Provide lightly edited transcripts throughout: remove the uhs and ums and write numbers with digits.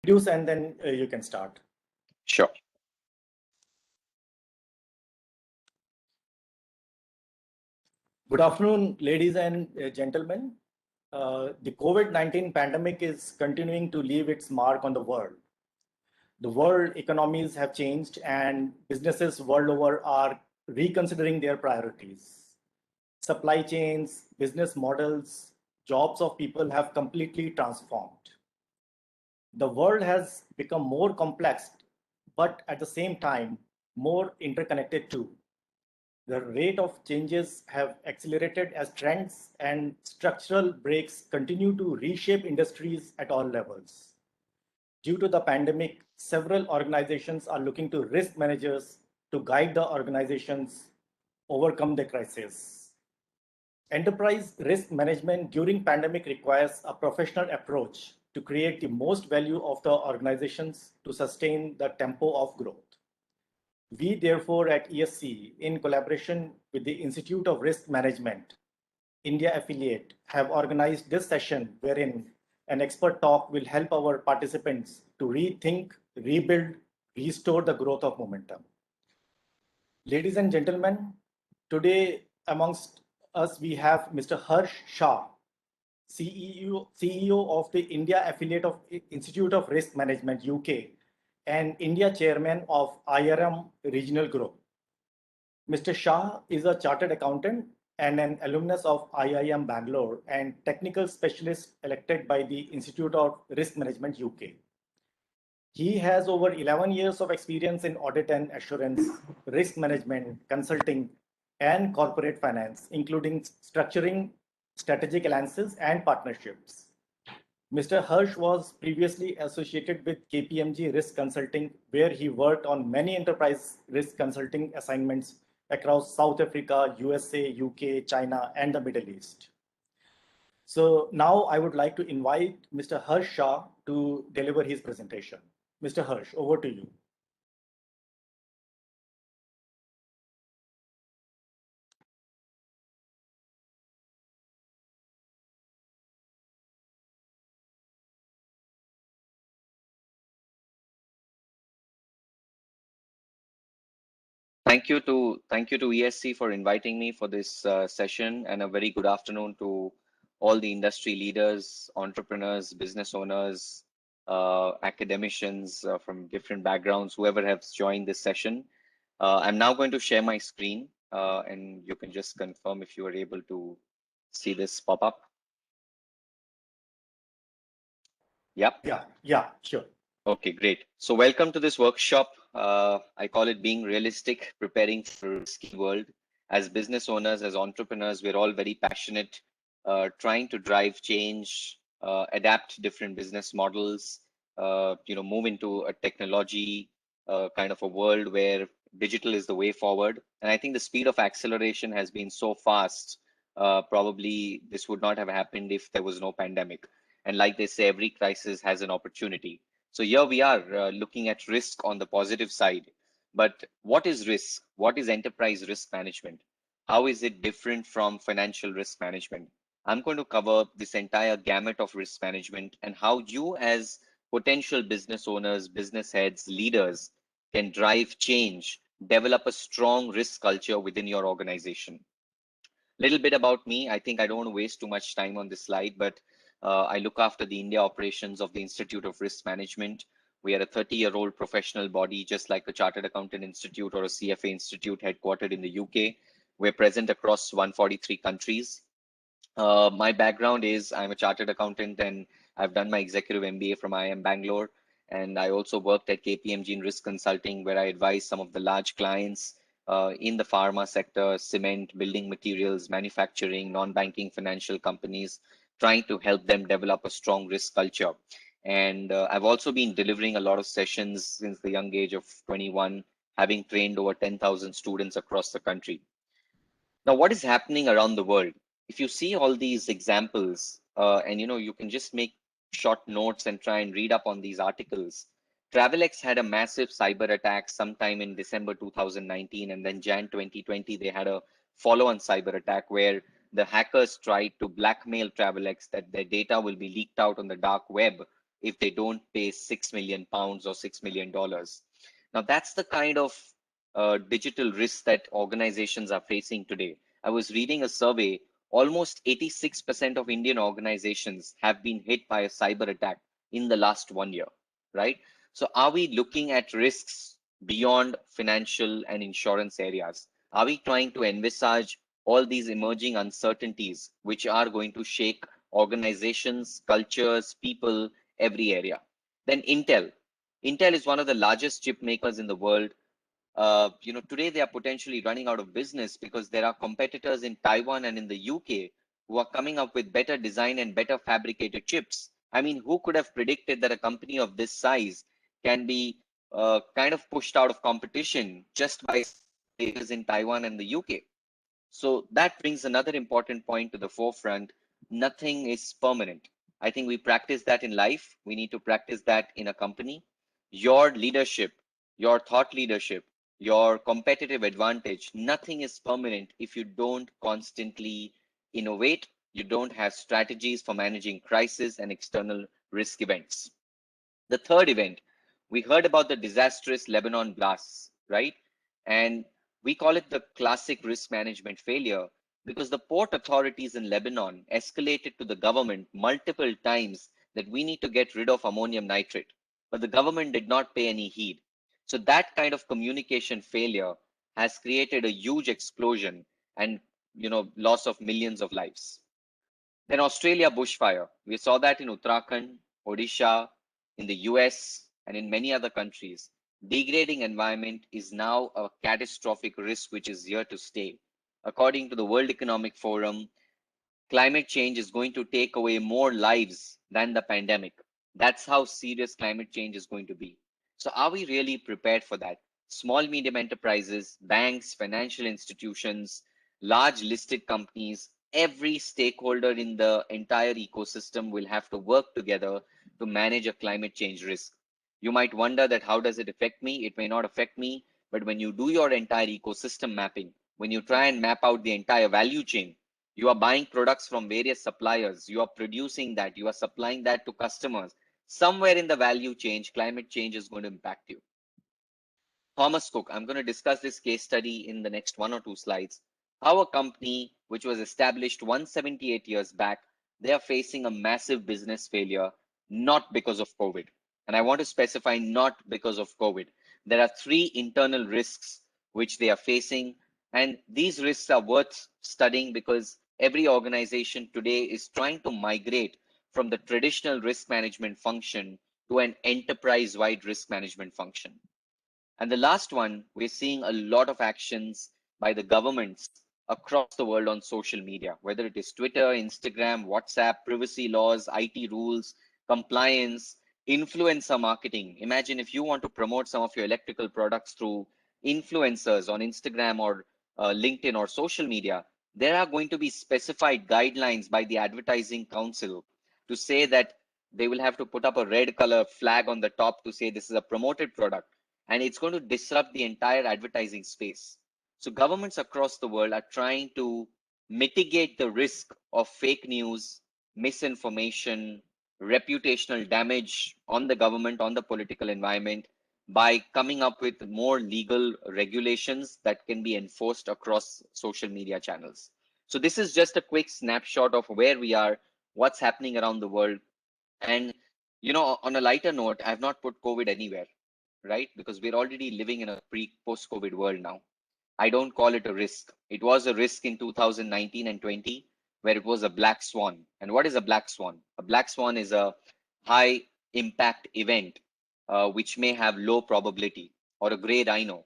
Introduce and then you can start. Sure. Good afternoon, ladies and gentlemen. The COVID-19 pandemic is continuing to leave its mark on the world. The world economies have changed and businesses world over are reconsidering their priorities. Supply chains, business models, jobs of people have completely transformed. The world has become more complex, but at the same time, more interconnected too. The rate of changes have accelerated as trends and structural breaks continue to reshape industries at all levels. Due to the pandemic, several organizations are looking to risk managers to guide the organizations overcome the crisis. Enterprise risk management during pandemic requires a professional approach to create the most value of the organizations to sustain the tempo of growth. We therefore at ESC, in collaboration with the Institute of Risk Management, India affiliate, have organized this session wherein an expert talk will help our participants to rethink, rebuild, restore the growth of momentum. Ladies and gentlemen, today amongst us we have Mr. Harsh Shah, CEO of the India affiliate of Institute of Risk Management UK and India chairman of IRM Regional Group. Mr. Shah is a chartered accountant and an alumnus of IIM Bangalore and technical specialist elected by the Institute of Risk Management UK. He has over 11 years of experience in audit and assurance, risk management, consulting, and corporate finance, including structuring strategic alliances and partnerships. Mr. Harsh was previously associated with KPMG Risk Consulting, where he worked on many enterprise risk consulting assignments across South Africa, USA, UK, China, and the Middle East. So now I would like to invite Mr. Harsh Shah to deliver his presentation. Mr. Harsh, over to you. Thank you to ESC for inviting me for this session, and a very good afternoon to all the industry leaders, entrepreneurs, business owners, academicians from different backgrounds, whoever has joined this session. I'm now going to share my screen, and you can just confirm if you are able to see this pop up. Yep. Yeah, sure. Okay, great. So welcome to this workshop. I call it Being Realistic, Preparing for a Risky World. As business owners, as entrepreneurs, we're all very passionate, trying to drive change, adapt different business models, move into a technology kind of a world where digital is the way forward. And I think the speed of acceleration has been so fast, probably this would not have happened if there was no pandemic. And like they say, every crisis has an opportunity. So here we are looking at risk on the positive side. But what is risk? What is enterprise risk management? How is it different from financial risk management? I'm going to cover this entire gamut of risk management and how you as potential business owners, business heads, leaders can drive change, develop a strong risk culture within your organization. Little bit about me. I think I don't want to waste too much time on this slide, but I look after the India operations of the Institute of Risk Management. We are a 30-year-old professional body, just like a Chartered Accountant Institute or a CFA Institute headquartered in the UK. We're present across 143 countries. My background is I'm a Chartered Accountant and I've done my executive MBA from IIM Bangalore. And I also worked at KPMG in risk consulting, where I advised some of the large clients in the pharma sector, cement, building materials, manufacturing, non-banking financial companies, trying to help them develop a strong risk culture. And I've also been delivering a lot of sessions since the young age of 21, having trained over 10,000 students across the country. Now, what is happening around the world? If you see all these examples, and you can just make short notes and try and read up on these articles. Travelex had a massive cyber attack sometime in December 2019, and then Jan 2020, they had a follow-on cyber attack where the hackers tried to blackmail Travelex that their data will be leaked out on the dark web if they don't pay £6 million or $6 million. Now, that's the kind of digital risk that organizations are facing today. I was reading a survey, almost 86% of Indian organizations have been hit by a cyber attack in the last 1 year, right? So are we looking at risks beyond financial and insurance areas? Are we trying to envisage all these emerging uncertainties which are going to shake organizations, cultures, people, every area? Then Intel. Intel is one of the largest chip makers in the world. Today they are potentially running out of business because there are competitors in Taiwan and in the UK who are coming up with better design and better fabricated chips. I mean, who could have predicted that a company of this size can be kind of pushed out of competition just by players in Taiwan and the UK? So that brings another important point to the forefront. Nothing is permanent. I think we practice that in life. We need to practice that in a company. Your leadership, your thought leadership, your competitive advantage, nothing is permanent if you don't constantly innovate, you don't have strategies for managing crisis and external risk events. The third event, we heard about the disastrous Lebanon blasts, right? And we call it the classic risk management failure because the port authorities in Lebanon escalated to the government multiple times that we need to get rid of ammonium nitrate, but the government did not pay any heed. So that kind of communication failure has created a huge explosion and loss of millions of lives. Then Australia bushfire. We saw that in Uttarakhand, Odisha, in the US, and in many other countries. Degrading environment is now a catastrophic risk which is here to stay. According to the World Economic Forum, climate change is going to take away more lives than the pandemic. That's how serious climate change is going to be. So are we really prepared for that? Small, medium enterprises, banks, financial institutions, large listed companies, every stakeholder in the entire ecosystem will have to work together to manage a climate change risk. You might wonder that how does it affect me? It may not affect me, but when you do your entire ecosystem mapping, when you try and map out the entire value chain, you are buying products from various suppliers, you are producing that, you are supplying that to customers. Somewhere in the value chain, climate change is going to impact you. Thomas Cook, I'm going to discuss this case study in the next 1 or 2 slides. How a company which was established 178 years back, they are facing a massive business failure, not because of COVID. And I want to specify not because of COVID. There are 3 internal risks which they are facing. And these risks are worth studying because every organization today is trying to migrate from the traditional risk management function to an enterprise-wide risk management function. And the last one, we're seeing a lot of actions by the governments across the world on social media, whether it is Twitter, Instagram, WhatsApp, privacy laws, IT rules, compliance, influencer marketing. Imagine if you want to promote some of your electrical products through influencers on Instagram or LinkedIn or social media, there are going to be specified guidelines by the Advertising Council to say that they will have to put up a red color flag on the top to say this is a promoted product, and it's going to disrupt the entire advertising space. So governments across the world are trying to mitigate the risk of fake news, misinformation, reputational damage on the government, on the political environment by coming up with more legal regulations that can be enforced across social media channels. So this is just a quick snapshot of where we are, what's happening around the world. And, on a lighter note, I've not put COVID anywhere, right? Because we're already living in a post-COVID world now. I don't call it a risk. It was a risk in 2019 and 20, where it was a black swan. And what is a black swan? A black swan is a high impact event, which may have low probability, or a gray rhino.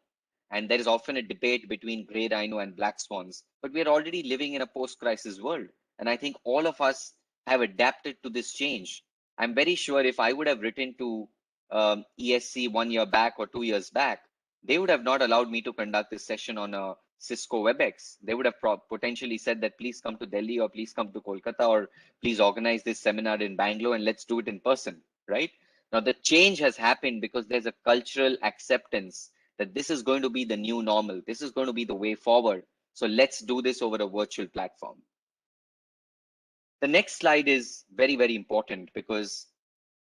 And there is often a debate between gray rhino and black swans, but we're already living in a post-crisis world. And I think all of us have adapted to this change. I'm very sure if I would have written to ESC 1 year back or 2 years back, they would have not allowed me to conduct this session on a Cisco WebEx. They would have potentially said that please come to Delhi or please come to Kolkata or please organize this seminar in Bangalore and let's do it in person, right? Now the change has happened because there's a cultural acceptance that this is going to be the new normal. This is going to be the way forward. So let's do this over a virtual platform. The next slide is very, very important because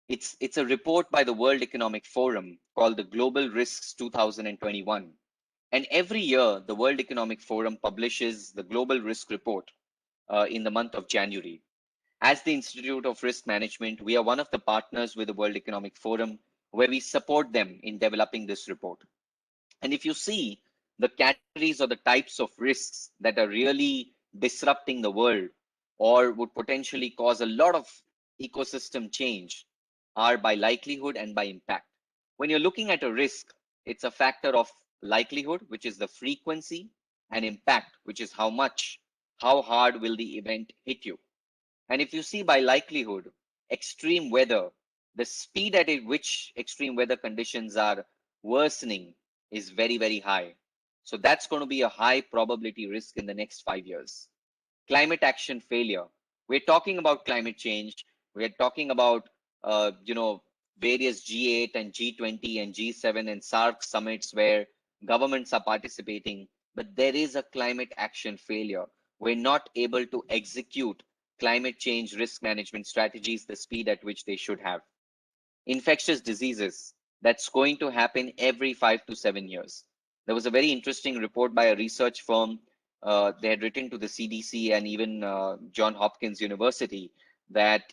It's a report by the World Economic Forum called the Global Risks 2021. And every year, the World Economic Forum publishes the Global Risk Report in the month of January. As the Institute of Risk Management, we are one of the partners with the World Economic Forum where we support them in developing this report. And if you see the categories or the types of risks that are really disrupting the world or would potentially cause a lot of ecosystem change are by likelihood and by impact. When you're looking at a risk, it's a factor of likelihood, which is the frequency, and impact, which is how hard will the event hit you. And if you see by likelihood, extreme weather, the speed at which extreme weather conditions are worsening is very, very high. So that's going to be a high probability risk in the next 5 years. Climate action failure. We're talking about climate change. We're talking about, various G8 and G20 and G7 and SARC summits where governments are participating, but there is a climate action failure. We're not able to execute climate change risk management strategies the speed at which they should have. Infectious diseases, that's going to happen every 5 to 7 years. There was a very interesting report by a research firm. They had written to the CDC and even John Hopkins University that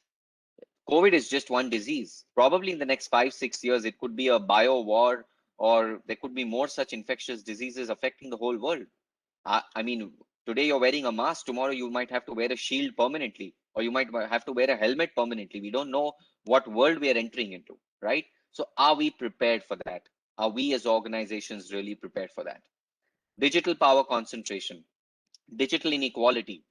COVID is just one disease. Probably in the next 5, 6 years, it could be a bio war, or there could be more such infectious diseases affecting the whole world. I mean, today you're wearing a mask, tomorrow you might have to wear a shield permanently, or you might have to wear a helmet permanently. We don't know what world we are entering into, right? So are we prepared for that? Are we as organizations really prepared for that? Digital power concentration, digital inequality.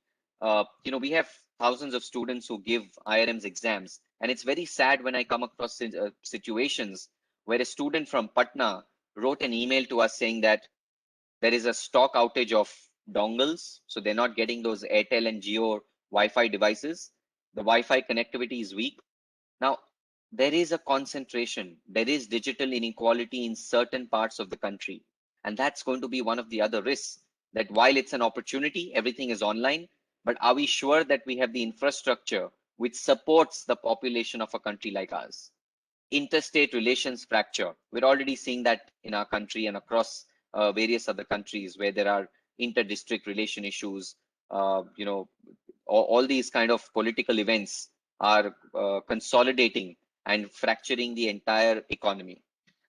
We have thousands of students who give IRM's exams, and it's very sad when I come across situations where a student from Patna wrote an email to us saying that there is a stock outage of dongles, so they're not getting those Airtel and Jio Wi-Fi devices. The Wi-Fi connectivity is weak. Now, there is a concentration, there is digital inequality in certain parts of the country, and that's going to be one of the other risks, that while it's an opportunity, everything is online, but are we sure that we have the infrastructure which supports the population of a country like ours? Interstate relations fracture. We're already seeing that in our country and across various other countries where there are inter-district relation issues. All these kind of political events are consolidating and fracturing the entire economy.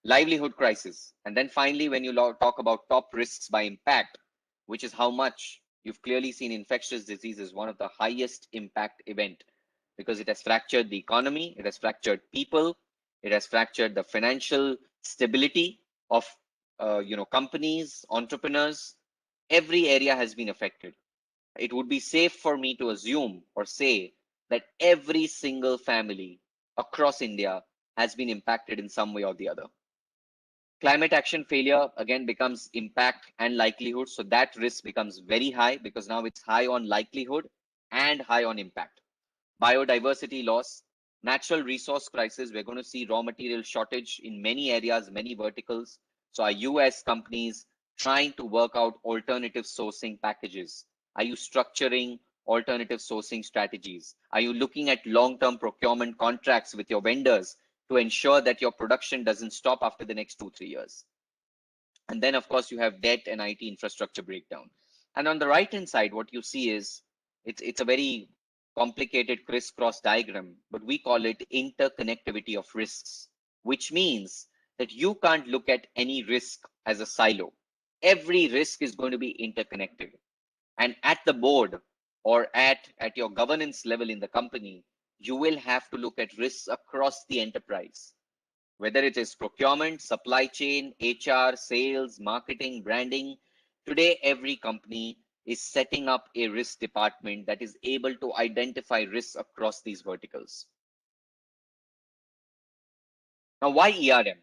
Livelihood crisis. And then finally, when you talk about top risks by impact, which is how much, you've clearly seen infectious disease is one of the highest impact event because it has fractured the economy, it has fractured people, it has fractured the financial stability of companies, entrepreneurs. Every area has been affected. It would be safe for me to assume or say that every single family across India has been impacted in some way or the other. Climate action failure again becomes impact and likelihood. So that risk becomes very high because now it's high on likelihood and high on impact. Biodiversity loss, natural resource crisis. We're going to see raw material shortage in many areas, many verticals. So are US companies trying to work out alternative sourcing packages? Are you structuring alternative sourcing strategies? Are you looking at long-term procurement contracts with your vendors to ensure that your production doesn't stop after the next 2-3 years? And then, of course, you have debt and IT infrastructure breakdown. And on the right-hand side, what you see is it's a very complicated crisscross diagram, but we call it interconnectivity of risks, which means that you can't look at any risk as a silo. Every risk is going to be interconnected. And at the board or at your governance level in the company, you will have to look at risks across the enterprise, whether it is procurement, supply chain, HR, sales, marketing, branding. Today, every company is setting up a risk department that is able to identify risks across these verticals. Now, why ERM?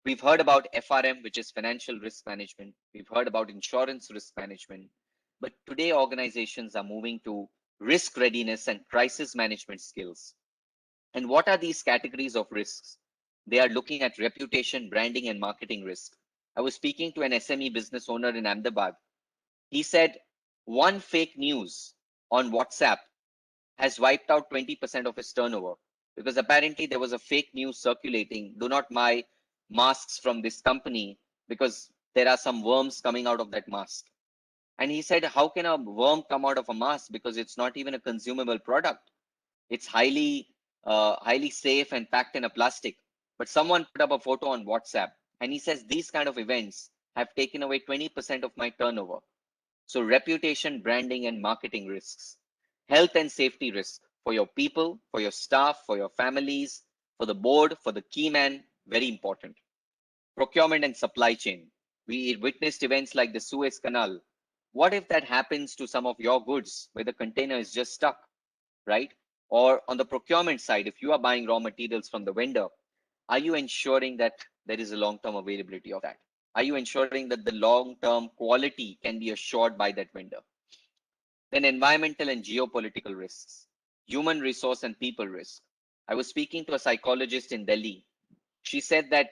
We've heard about FRM, which is financial risk management. We've heard about insurance risk management. But today, organizations are moving to risk readiness and crisis management skills. And what are these categories of risks? They are looking at reputation, branding, and marketing risk. I was speaking to an SME business owner in Ahmedabad. He said one fake news on WhatsApp has wiped out 20% of his turnover. because apparently there was a fake news circulating. Do not buy masks from this company because there are some worms coming out of that mask. And he said, how can a worm come out of a mask? Because it's not even a consumable product. It's highly safe and packed in a plastic. But someone put up a photo on WhatsApp and he says these kind of events have taken away 20% of my turnover. So reputation, branding, and marketing risks, health and safety risk for your people, for your staff, for your families, for the board, for the key man, very important. Procurement and supply chain. We witnessed events like the Suez Canal. What if that happens to some of your goods where the container is just stuck, right? Or on the procurement side, if you are buying raw materials from the vendor, are you ensuring that there is a long-term availability of that? Are you ensuring that the long-term quality can be assured by that vendor? Then environmental and geopolitical risks, human resource and people risk. I was speaking to a psychologist in Delhi. She said that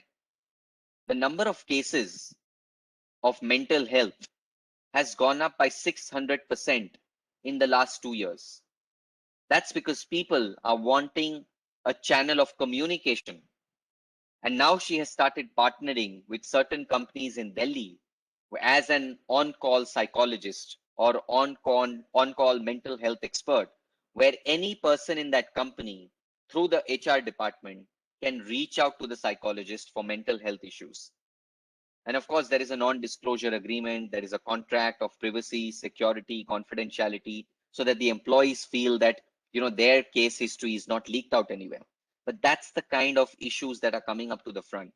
the number of cases of mental health has gone up by 600% in the last 2 years. That's because people are wanting a channel of communication. And now she has started partnering with certain companies in Delhi as an on-call psychologist or on-call mental health expert, where any person in that company through the HR department can reach out to the psychologist for mental health issues. And of course, there is a non-disclosure agreement. There is a contract of privacy, security, confidentiality, so that the employees feel that their case history is not leaked out anywhere. But that's the kind of issues that are coming up to the front.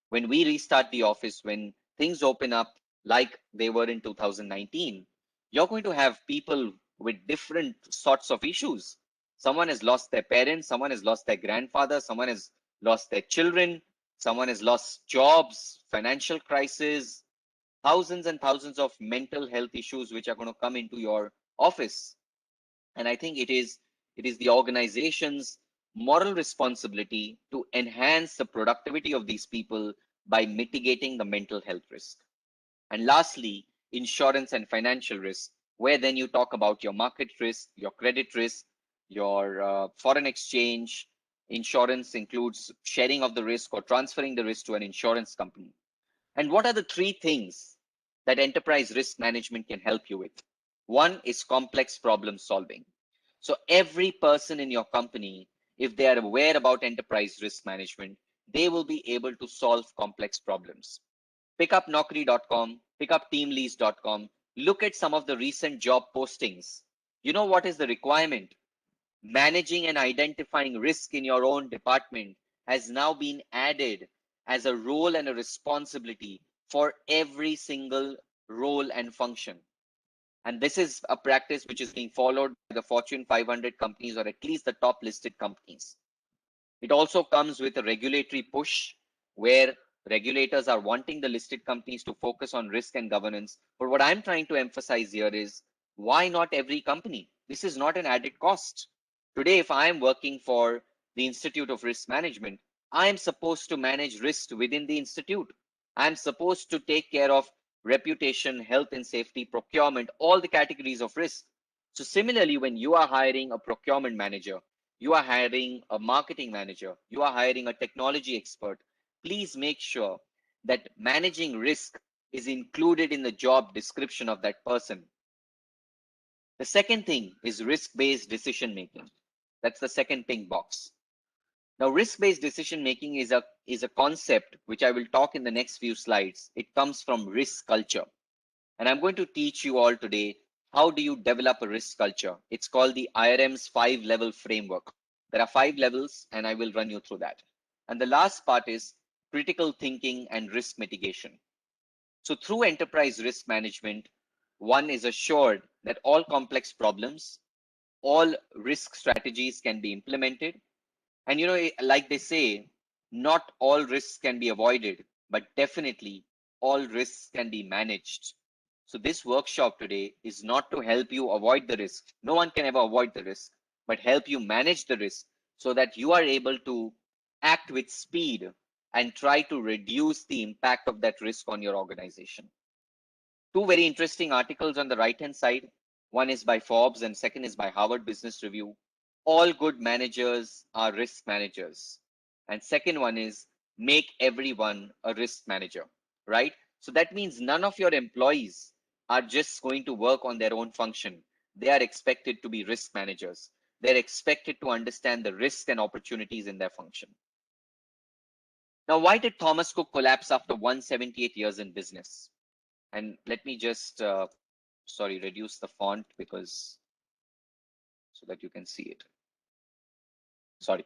When we restart the office, when things open up like they were in 2019, you're going to have people with different sorts of issues. Someone has lost their parents, someone has lost their grandfather, someone has lost their children, someone has lost jobs, financial crisis, thousands and thousands of mental health issues which are going to come into your office. And I think it is the organization's moral responsibility to enhance the productivity of these people by mitigating the mental health risk. And lastly, insurance and financial risk, where then you talk about your market risk, your credit risk, your foreign exchange. Insurance includes sharing of the risk or transferring the risk to an insurance company. And what are the three things that enterprise risk management can help you with? One is complex problem solving. So every person in your company, if they are aware about enterprise risk management, they will be able to solve complex problems. Pick up Naukri.com, pick up teamlease.com, look at some of the recent job postings. You know what is the requirement? Managing and identifying risk in your own department has now been added as a role and a responsibility for every single role and function. And this is a practice which is being followed by the Fortune 500 companies, or at least the top listed companies. It also comes with a regulatory push where regulators are wanting the listed companies to focus on risk and governance. But what I'm trying to emphasize here is, why not every company? This is not an added cost. Today, if I am working for the Institute of Risk Management, I am supposed to manage risk within the institute. I'm supposed to take care of reputation, health and safety, procurement, all the categories of risk. So similarly, when you are hiring a procurement manager, you are hiring a marketing manager, you are hiring a technology expert, please make sure that managing risk is included in the job description of that person. The second thing is risk-based decision making. That's the second pink box. Now, risk-based decision making is a concept which I will talk in the next few slides. It comes from risk culture. And I'm going to teach you all today, how do you develop a risk culture? It's called the IRM's 5-level framework. There are 5 levels, and I will run you through that. And the last part is critical thinking and risk mitigation. So through enterprise risk management, one is assured that all complex problems, all risk strategies can be implemented. And like they say, not all risks can be avoided, but definitely all risks can be managed. So this workshop today is not to help you avoid the risk. No one can ever avoid the risk, but help you manage the risk so that you are able to act with speed and try to reduce the impact of that risk on your organization. Two very interesting articles on the right-hand side. One is by Forbes and second is by Harvard Business Review. all good managers are risk managers. And second one is make everyone a risk manager, right? So that means none of your employees are just going to work on their own function. They are expected to be risk managers. They're expected to understand the risks and opportunities in their function. Now, why did Thomas Cook collapse after 178 years in business? And let me just, reduce the font because so that you can see it. Sorry.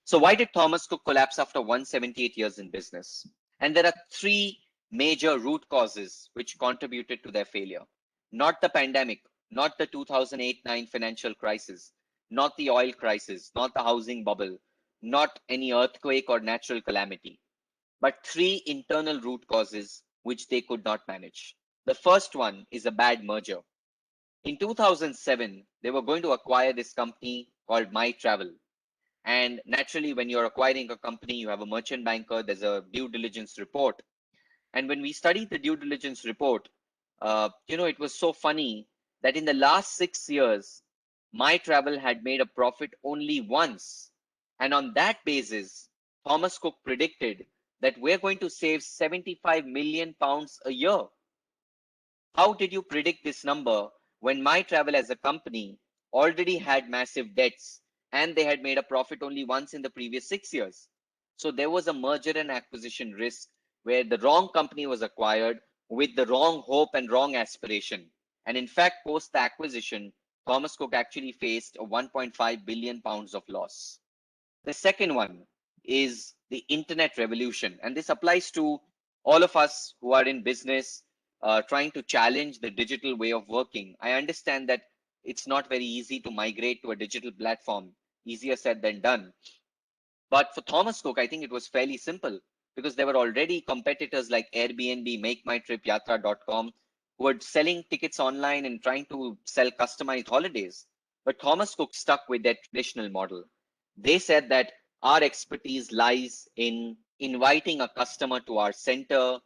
So why did Thomas Cook collapse after 178 years in business? And there are three major root causes which contributed to their failure. Not the pandemic, not the 2008-9 financial crisis, not the oil crisis, not the housing bubble, not any earthquake or natural calamity, but three internal root causes which they could not manage. The first one is a bad merger. In 2007, they were going to acquire this company called My Travel. And naturally, when you're acquiring a company, you have a merchant banker, there's a due diligence report. And when we studied the due diligence report, it was so funny that in the last 6 years, My Travel had made a profit only once. And on that basis, Thomas Cook predicted that we're going to save 75 million pounds a year. How did you predict this number when My Travel as a company already had massive debts and they had made a profit only once in the previous 6 years? So there was a merger and acquisition risk where the wrong company was acquired with the wrong hope and wrong aspiration. And in fact, post the acquisition, Thomas Cook actually faced a 1.5 billion pounds of loss. The second one is the internet revolution. And this applies to all of us who are in business, trying to challenge the digital way of working. I understand that it's not very easy to migrate to a digital platform, easier said than done. But for Thomas Cook, I think it was fairly simple because there were already competitors like Airbnb, MakeMyTripYatra.com, who were selling tickets online and trying to sell customized holidays. But Thomas Cook stuck with their traditional model. They said that our expertise lies in inviting a customer to our center,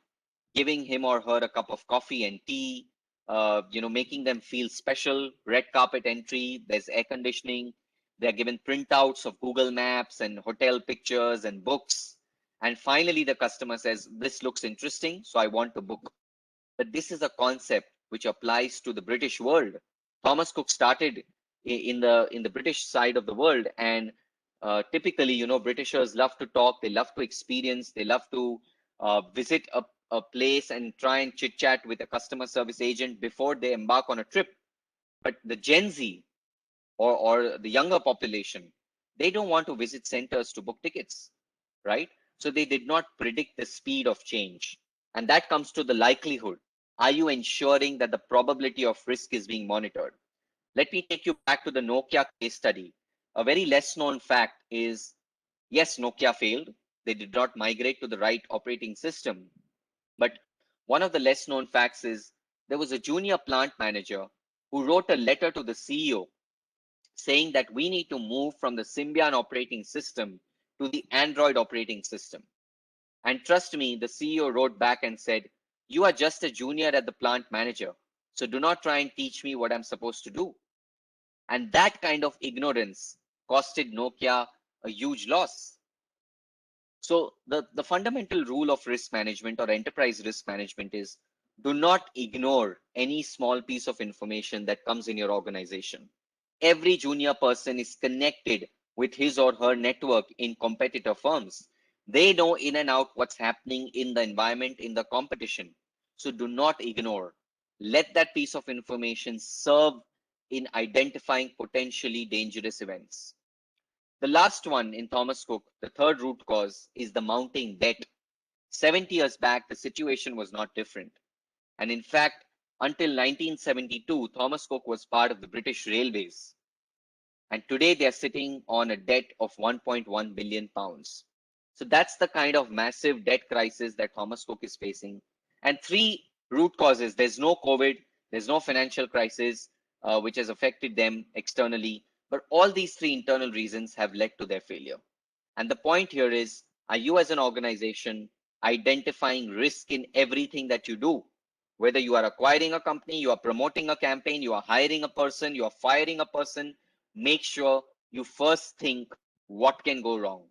giving him or her a cup of coffee and tea, making them feel special, red carpet entry, there's air conditioning, they're given printouts of Google Maps and hotel pictures and books. And finally, the customer says, this looks interesting, so I want to book. But this is a concept which applies to the British world. Thomas Cook started in the British side of the world, and typically, Britishers love to talk, they love to experience, they love to visit a place and try and chit chat with a customer service agent before they embark on a trip. But the Gen Z or the younger population, they don't want to visit centers to book tickets, right? So they did not predict the speed of change. And that comes to the likelihood. Are you ensuring that the probability of risk is being monitored? Let me take you back to the Nokia case study. A very less known fact is, yes, Nokia failed. They did not migrate to the right operating system. But one of the less known facts is there was a junior plant manager who wrote a letter to the CEO saying that we need to move from the Symbian operating system to the Android operating system. And trust me, the CEO wrote back and said, you are just a junior at the plant manager, so do not try and teach me what I'm supposed to do. And that kind of ignorance costed Nokia a huge loss. So the fundamental rule of risk management or enterprise risk management is do not ignore any small piece of information that comes in your organization. Every junior person is connected with his or her network in competitor firms. They know in and out what's happening in the environment, in the competition. So do not ignore. Let that piece of information serve in identifying potentially dangerous events. The last one in Thomas Cook, the third root cause, is the mounting debt. 70 years back, the situation was not different. And in fact, until 1972, Thomas Cook was part of the British Railways. And today they're sitting on a debt of 1.1 billion pounds. So that's the kind of massive debt crisis that Thomas Cook is facing. And three root causes. There's no COVID, there's no financial crisis, which has affected them externally. But all these three internal reasons have led to their failure. And the point here is, are you as an organization identifying risk in everything that you do? Whether you are acquiring a company, you are promoting a campaign, you are hiring a person, you are firing a person, make sure you first think what can go wrong.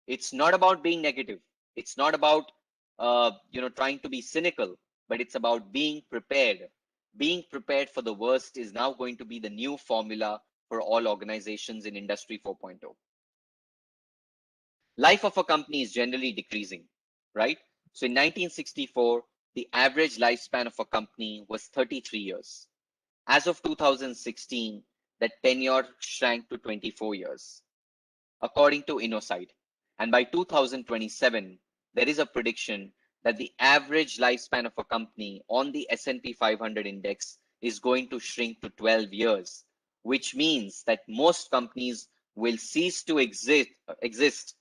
It's not about being negative. It's not about trying to be cynical, but it's about being prepared. Being prepared for the worst is now going to be the new formula for all organizations in Industry 4.0. Life of a company is generally decreasing, right? So in 1964, the average lifespan of a company was 33 years. As of 2016, that tenure shrank to 24 years, according to InnoSight. And by 2027, there is a prediction that the average lifespan of a company on the S&P 500 index is going to shrink to 12 years, which means that most companies will cease to exist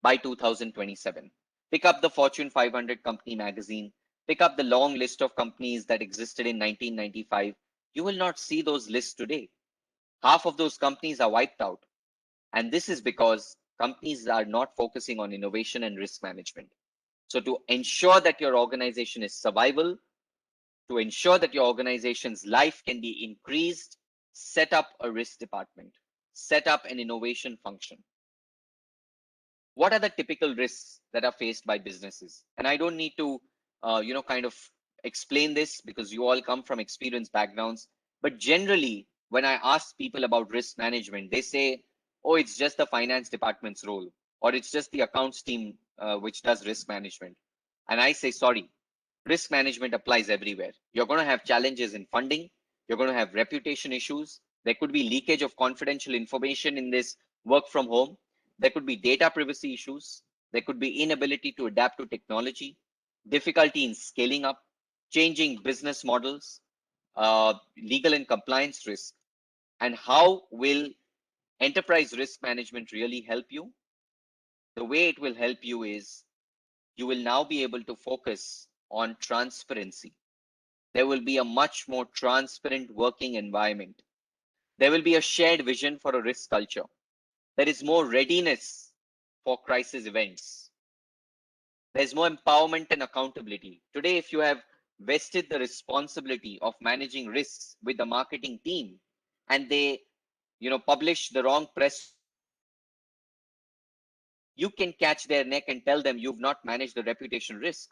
by 2027. Pick up the Fortune 500 company magazine, pick up the long list of companies that existed in 1995. You will not see those lists today. Half of those companies are wiped out. And this is because companies are not focusing on innovation and risk management. So to ensure that your organization is survival, to ensure that your organization's life can be increased, set up a risk department, set up an innovation function. What are the typical risks that are faced by businesses? And I don't need to, kind of explain this because you all come from experienced backgrounds. But generally, when I ask people about risk management, they say, oh, it's just the finance department's role, or it's just the accounts team which does risk management. And I say, sorry, risk management applies everywhere. You're going to have challenges in funding. You're going to have reputation issues. There could be leakage of confidential information in this work from home. There could be data privacy issues. There could be inability to adapt to technology, difficulty in scaling up, changing business models, legal and compliance risk. And how will enterprise risk management really help you? The way it will help you is you will now be able to focus on transparency. There will be a much more transparent working environment. There will be a shared vision for a risk culture. There is more readiness for crisis events. There's more empowerment and accountability. Today, if you have vested the responsibility of managing risks with the marketing team and they publish the wrong press, you can catch their neck and tell them you've not managed the reputation risk.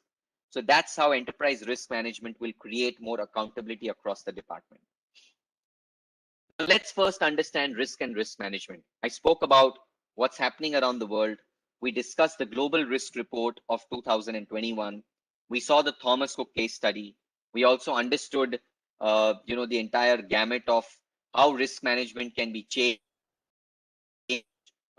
So that's how enterprise risk management will create more accountability across the department. So let's first understand risk and risk management. I spoke about what's happening around the world. We discussed the global risk report of 2021. We saw the Thomas Cook case study. We also understood, the entire gamut of how risk management can be changed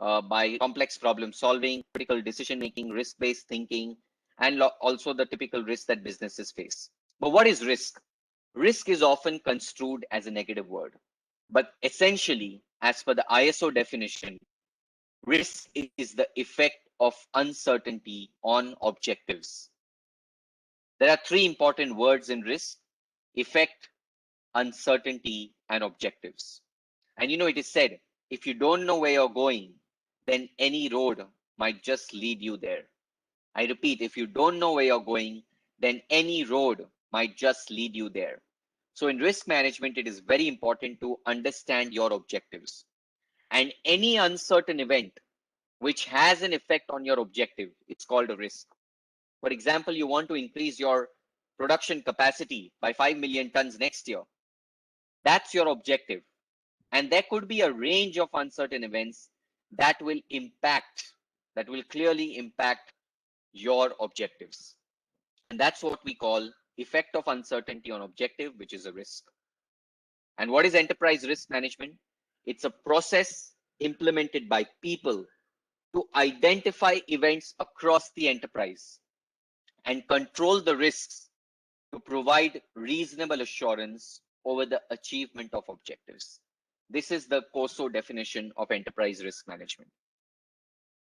by complex problem solving, critical decision making, risk-based thinking, and also the typical risks that businesses face. But what is risk? Risk is often construed as a negative word. But essentially, as per the ISO definition, risk is the effect of uncertainty on objectives. There are three important words in risk: effect, uncertainty, and objectives. And it is said, if you don't know where you're going, then any road might just lead you there. I repeat, if you don't know where you're going, then any road might just lead you there. So in risk management, it is very important to understand your objectives. And any uncertain event which has an effect on your objective, it's called a risk. For example, you want to increase your production capacity by 5 million tons next year. That's your objective. And there could be a range of uncertain events that will clearly impact your objectives. And that's what we call effect of uncertainty on objective, which is a risk. And what is enterprise risk management? It's a process implemented by people to identify events across the enterprise and control the risks to provide reasonable assurance over the achievement of objectives. This is the COSO definition of enterprise risk management.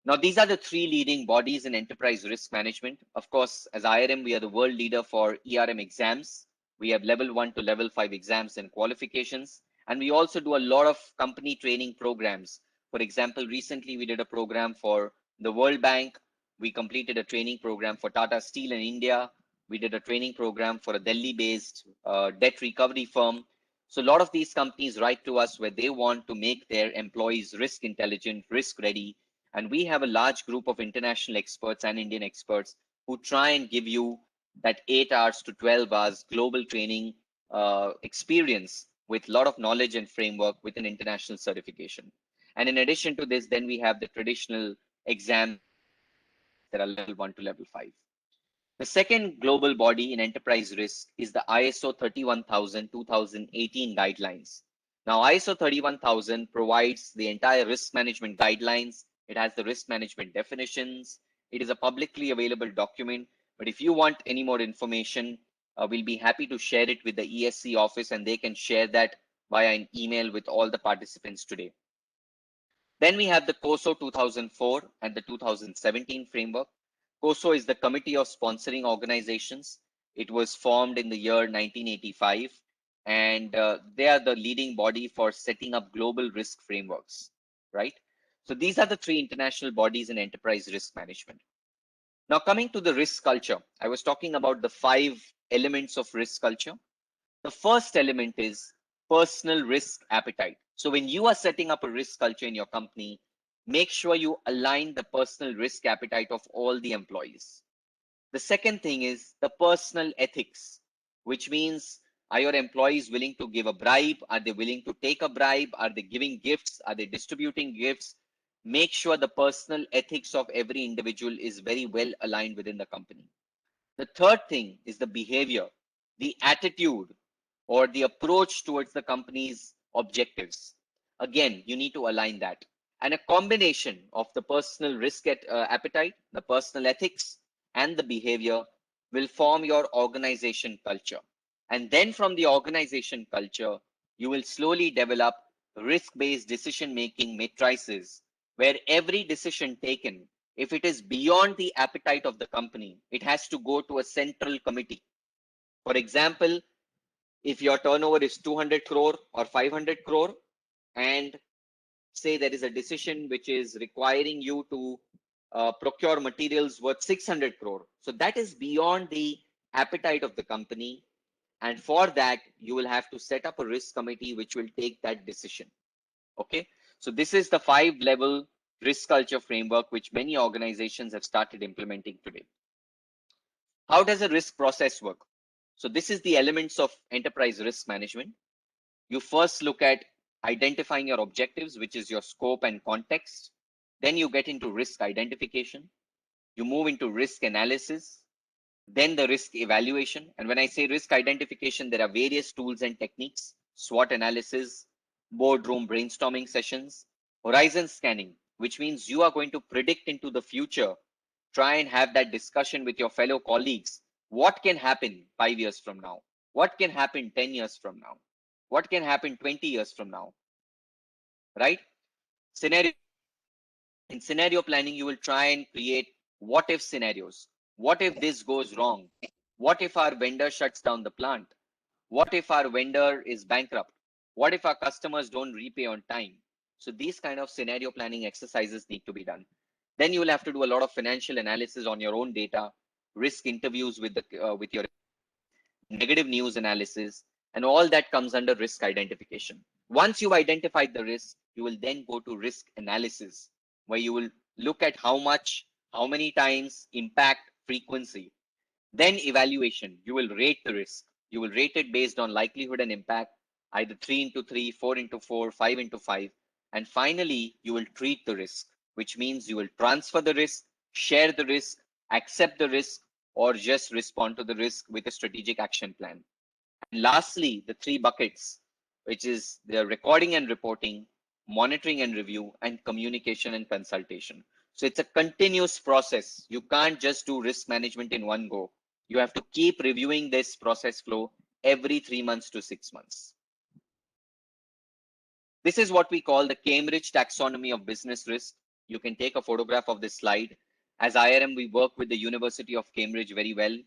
Now, these are the three leading bodies in enterprise risk management. Of course, as IRM, we are the world leader for ERM exams. We have level 1 to level 5 exams and qualifications. And we also do a lot of company training programs. For example, recently we did a program for the World Bank. We completed a training program for Tata Steel in India. We did a training program for a Delhi-based debt recovery firm. So a lot of these companies write to us where they want to make their employees risk intelligent, risk ready. And we have a large group of international experts and Indian experts who try and give you that 8 hours to 12 hours global training experience with a lot of knowledge and framework with an international certification. And in addition to this, then we have the traditional exams that are level 1 to level 5. The second global body in enterprise risk is the ISO 31000 2018 guidelines. Now, ISO 31000 provides the entire risk management guidelines. It has the risk management definitions. It is a publicly available document. But if you want any more information, we'll be happy to share it with the ESC office, and they can share that via an email with all the participants today. Then we have the COSO 2004 and the 2017 framework. COSO is the Committee of Sponsoring Organizations. It was formed in the year 1985, and they are the leading body for setting up global risk frameworks, right? So these are the three international bodies in enterprise risk management. Now, coming to the risk culture, I was talking about the 5 elements of risk culture. The first element is personal risk appetite. So when you are setting up a risk culture in your company, make sure you align the personal risk appetite of all the employees. The second thing is the personal ethics, which means, are your employees willing to give a bribe? Are they willing to take a bribe? Are they giving gifts? Are they distributing gifts? Make sure the personal ethics of every individual is very well aligned within the company. The third thing is the behavior, the attitude, or the approach towards the company's objectives. Again, you need to align that. And a combination of the personal risk appetite, the personal ethics, and the behavior will form your organization culture. And then from the organization culture, you will slowly develop risk-based decision-making matrices where every decision taken, if it is beyond the appetite of the company, it has to go to a central committee. For example, if your turnover is 200 crore or 500 crore, and say there is a decision which is requiring you to procure materials worth 600 crore. So that is beyond the appetite of the company. And for that, you will have to set up a risk committee which will take that decision. Okay. So this is the 5-level risk culture framework which many organizations have started implementing today. How does a risk process work? So this is the elements of enterprise risk management. You first look at identifying your objectives, which is your scope and context. Then you get into risk identification. You move into risk analysis, then the risk evaluation. And when I say risk identification, there are various tools and techniques: SWOT analysis, boardroom brainstorming sessions, horizon scanning, which means you are going to predict into the future, try and have that discussion with your fellow colleagues. What can happen 5 years from now? What can happen 10 years from now? What can happen 20 years from now? Right? In scenario planning, you will try and create what if scenarios. What if this goes wrong? What if our vendor shuts down the plant? What if our vendor is bankrupt? What if our customers don't repay on time? So these kind of scenario planning exercises need to be done. Then you will have to do a lot of financial analysis on your own data, risk interviews with your negative news analysis, and all that comes under risk identification. Once you've identified the risk, you will then go to risk analysis, where you will look at how much, how many times, impact, frequency. Then evaluation, you will rate the risk. You will rate it based on likelihood and impact, either 3 into 3, 4 into 4, 5 into 5. And finally, you will treat the risk, which means you will transfer the risk, share the risk, accept the risk, or just respond to the risk with a strategic action plan. And lastly, the 3 buckets, which is the recording and reporting, monitoring and review, and communication and consultation. So it's a continuous process. You can't just do risk management in one go. You have to keep reviewing this process flow every 3 months to 6 months. This is what we call the Cambridge Taxonomy of Business Risk. You can take a photograph of this slide. As IRM, we work with the University of Cambridge very well.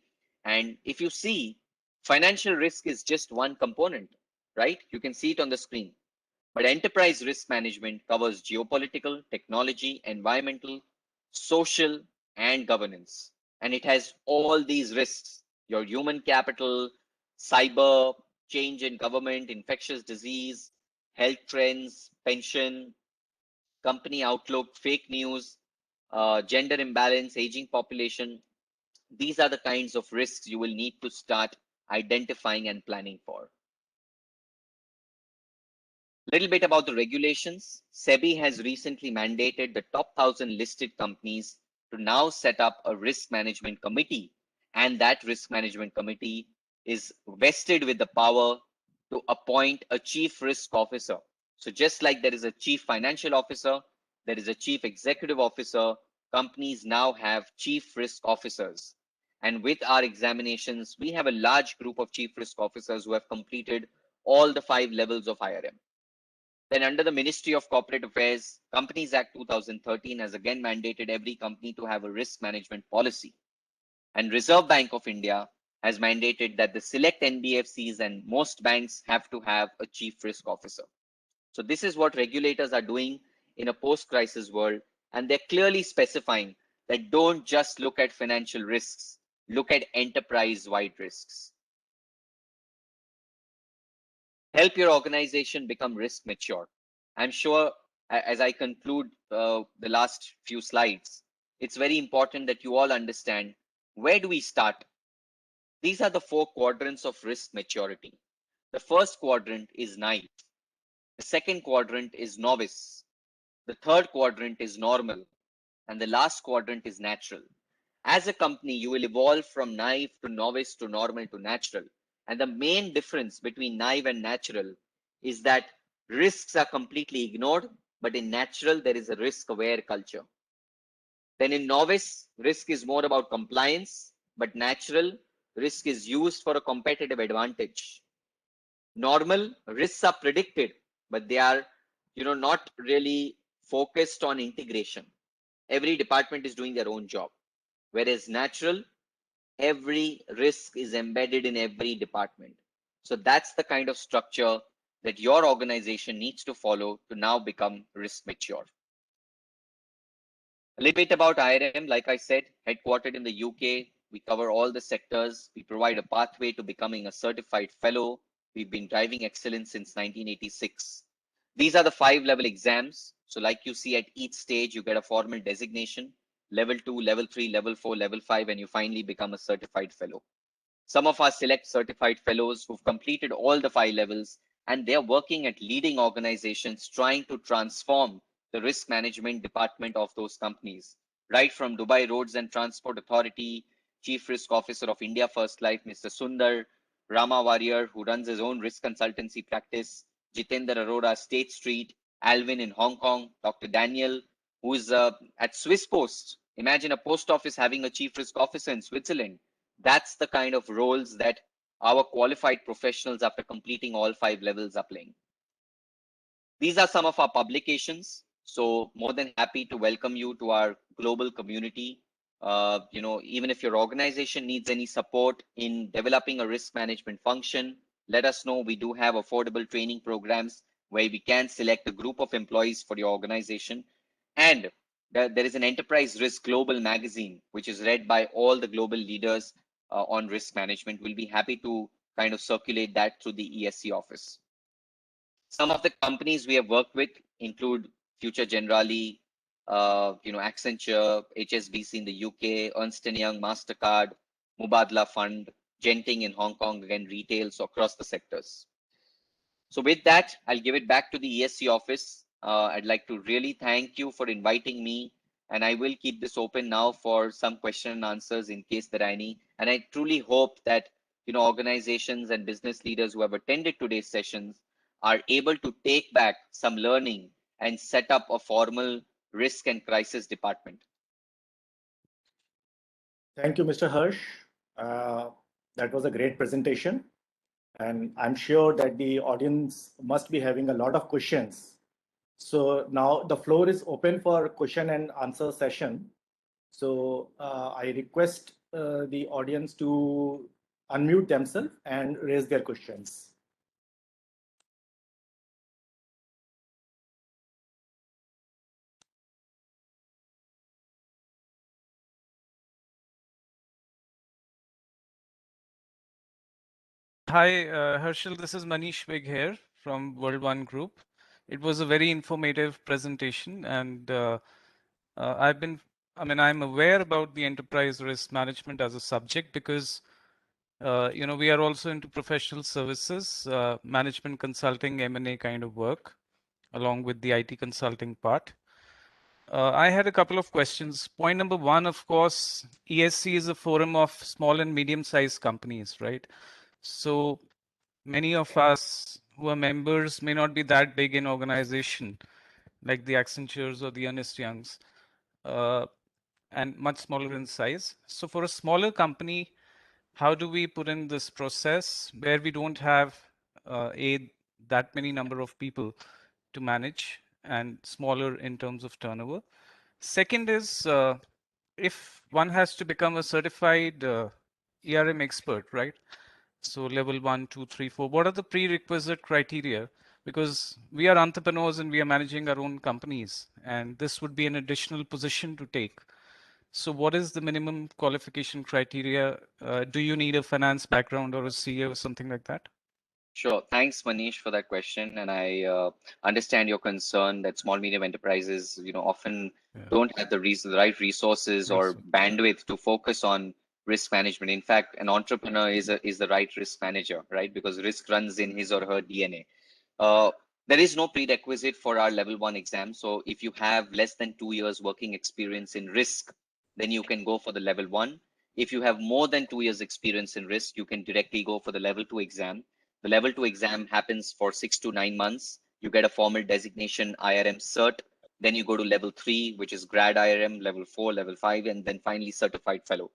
And if you see, financial risk is just one component, right? You can see it on the screen. But enterprise risk management covers geopolitical, technology, environmental, social, and governance. And it has all these risks: your human capital, cyber, change in government, infectious disease, health trends, pension, company outlook, fake news, gender imbalance, aging population. These are the kinds of risks you will need to start identifying and planning for. Little bit about the regulations. SEBI has recently mandated the top 1,000 listed companies to now set up a risk management committee, and that risk management committee is vested with the power to appoint a chief risk officer. So just like there is a chief financial officer, there is a chief executive officer, companies now have chief risk officers. And with our examinations, we have a large group of chief risk officers who have completed all the 5 levels of IRM. Then under the Ministry of Corporate Affairs, Companies Act 2013 has again mandated every company to have a risk management policy. And Reserve Bank of India has mandated that the select NBFCs and most banks have to have a chief risk officer. So this is what regulators are doing in a post-crisis world. And they're clearly specifying that don't just look at financial risks, look at enterprise-wide risks. Help your organization become risk mature. I'm sure as I conclude the last few slides, it's very important that you all understand, where do we start? These are the 4 quadrants of risk maturity. The first quadrant is naive. The second quadrant is novice. The third quadrant is normal. And the last quadrant is natural. As a company, you will evolve from naive to novice to normal to natural. And the main difference between naive and natural is that risks are completely ignored, but in natural, there is a risk-aware culture. Then in novice, risk is more about compliance, but natural, risk is used for a competitive advantage. Normal, risks are predicted, but they are, not really focused on integration. Every department is doing their own job. Whereas natural, every risk is embedded in every department. So that's the kind of structure that your organization needs to follow to now become risk mature. A little bit about IRM, like I said, headquartered in the UK. We cover all the sectors. We provide a pathway to becoming a certified fellow. We've been driving excellence since 1986. These are the 5-level exams. So like you see at each stage, you get a formal designation. Level 2, level 3, level 4, level 5, and you finally become a certified fellow. Some of our select certified fellows who've completed all the 5 levels, and they're working at leading organizations trying to transform the risk management department of those companies. Right from Dubai Roads and Transport Authority, Chief Risk Officer of India First Life, Mr. Sundar, Rama Warrior, who runs his own risk consultancy practice, Jitendra Arora, State Street, Alvin in Hong Kong, Dr. Daniel, who's at Swiss Post. Imagine a post office having a chief risk officer in Switzerland. That's the kind of roles that our qualified professionals after completing all 5 levels are playing. These are some of our publications. So more than happy to welcome you to our global community. Even if your organization needs any support in developing a risk management function, let us know. We do have affordable training programs where we can select a group of employees for your organization. And there is an enterprise risk global magazine, which is read by all the global leaders on risk management. We'll be happy to kind of circulate that through the ESC office. Some of the companies we have worked with include Future Generali, Accenture, HSBC in the UK, Ernst & Young, MasterCard, Mubadala Fund, Genting in Hong Kong, again, retail, so across the sectors. So with that, I'll give it back to the ESC office. I'd like to really thank you for inviting me, and I will keep this open now for some question and answers in case there are any. And I truly hope that organizations and business leaders who have attended today's sessions are able to take back some learning and set up a formal risk and crisis department. Thank you, Mr. Harsh. That was a great presentation. And I'm sure that the audience must be having a lot of questions. So now the floor is open for question and answer session. So I request the audience to unmute themselves and raise their questions. Hi, Herschel. This is Manish Big here from World One Group. It was a very informative presentation, and I've been, I'm aware about the enterprise risk management as a subject because, we are also into professional services, management consulting, M&A kind of work, along with the IT consulting part. I had a couple of questions. Point number one, of course, ESC is a forum of small and medium-sized companies, right? So many of us who are members may not be that big in organization, like the Accentures or the Ernst Youngs, uh, and much smaller in size. So for a smaller company, how do we put in this process where we don't have that many number of people to manage and smaller in terms of turnover? Second is if one has to become a certified ERM expert, right? So level 1, 2, 3, 4. What are the prerequisite criteria? Because we are entrepreneurs and we are managing our own companies, and this would be an additional position to take. So what is the minimum qualification criteria? Do you need a finance background or a CA or something like that? Sure. Thanks, Manish, for that question. And I understand your concern that small medium enterprises, often don't have the right resources or bandwidth to focus on risk management. In fact, an entrepreneur is the right risk manager, right? Because risk runs in his or her DNA. There is no prerequisite for our level 1 exam. So if you have less than 2 years working experience in risk, then you can go for the level 1. If you have more than 2 years experience in risk, you can directly go for the level 2 exam. The level 2 exam happens for 6 to 9 months. You get a formal designation IRM cert. Then you go to level 3, which is grad IRM, level 4, level 5, and then finally certified fellow.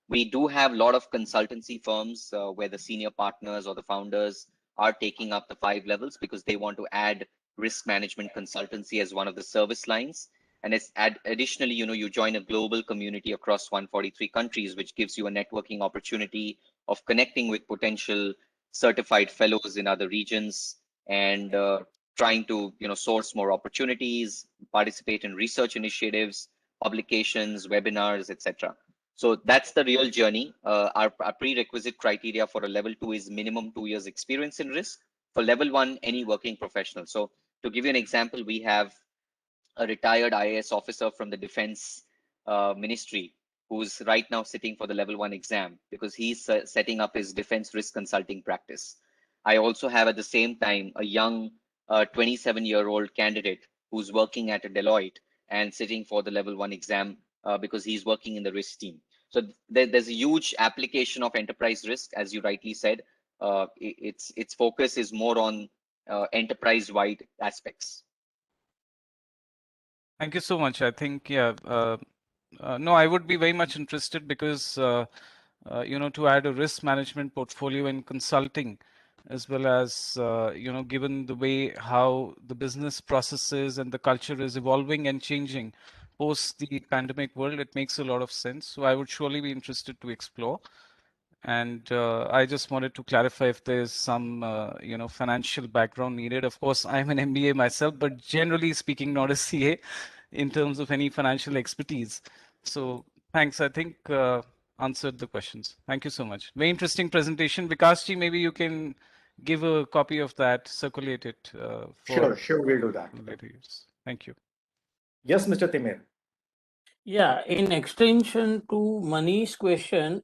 We do have a lot of consultancy firms where the senior partners or the founders are taking up the 5 levels because they want to add risk management consultancy as one of the service lines. And additionally, you join a global community across 143 countries, which gives you a networking opportunity of connecting with potential certified fellows in other regions and trying to source more opportunities, participate in research initiatives, publications, webinars, etc. So that's the real journey. Our prerequisite criteria for a level 2 is minimum 2 years experience in risk. For level 1, any working professional. So to give you an example, we have a retired IAS officer from the defense ministry who's right now sitting for the level 1 exam because he's setting up his defense risk consulting practice. I also have at the same time a young 27-year-old candidate who's working at a Deloitte and sitting for the level 1 exam because he's working in the risk team. So there's a huge application of enterprise risk, as you rightly said. Its focus is more on enterprise-wide aspects. Thank you so much. I think, yeah, no, I would be very much interested because, to add a risk management portfolio in consulting, as well as, given the way how the business processes and the culture is evolving and changing post the pandemic world, it makes a lot of sense. So I would surely be interested to explore. And I just wanted to clarify if there's some, financial background needed. Of course, I'm an MBA myself, but generally speaking, not a CA in terms of any financial expertise. So thanks. I think answered the questions. Thank you so much. Very interesting presentation. Vikasji, maybe you can give a copy of that, circulate it for Sure, we'll do that. later use. Thank you. Yes, Mr. Timir. Yeah, in extension to Mani's question,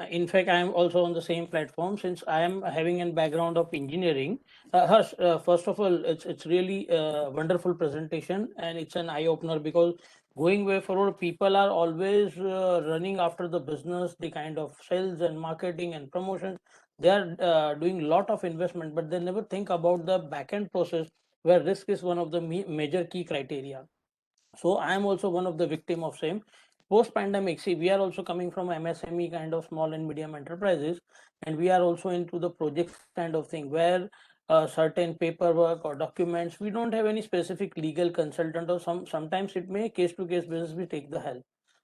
in fact, I am also on the same platform since I am having a background of engineering. Harsh, first of all, it's really a wonderful presentation and it's an eye opener because going way forward, people are always running after the business, the kind of sales and marketing and promotion. They are doing a lot of investment, but they never think about the back end process where risk is one of the major key criteria. So I am also one of the victim of same. Post pandemic, see, we are also coming from MSME kind of small and medium enterprises, and we are also into the projects kind of thing where certain paperwork or documents, we don't have any specific legal consultant, or sometimes it may case to case basis we take the help.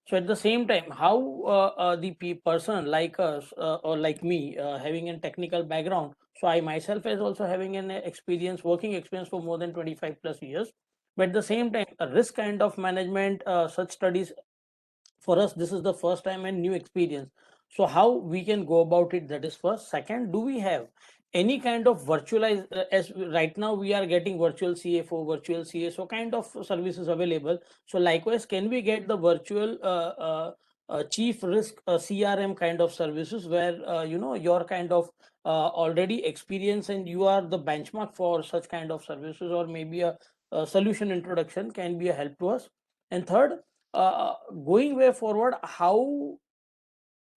So at the same time, how the person like us or like me having a technical background, so I myself is also having an experience, working experience for more than 25 plus years, but at the same time a risk kind of management, such studies for us this is the first time and new experience. So how we can go about it, that is first. Second, do we have any kind of virtualized, as right now we are getting virtual CFO, virtual CSO kind of services available. So likewise, can we get the virtual chief risk CRM kind of services where your kind of already experience and you are the benchmark for such kind of services, or maybe a solution introduction can be a help to us. And third, going way forward, how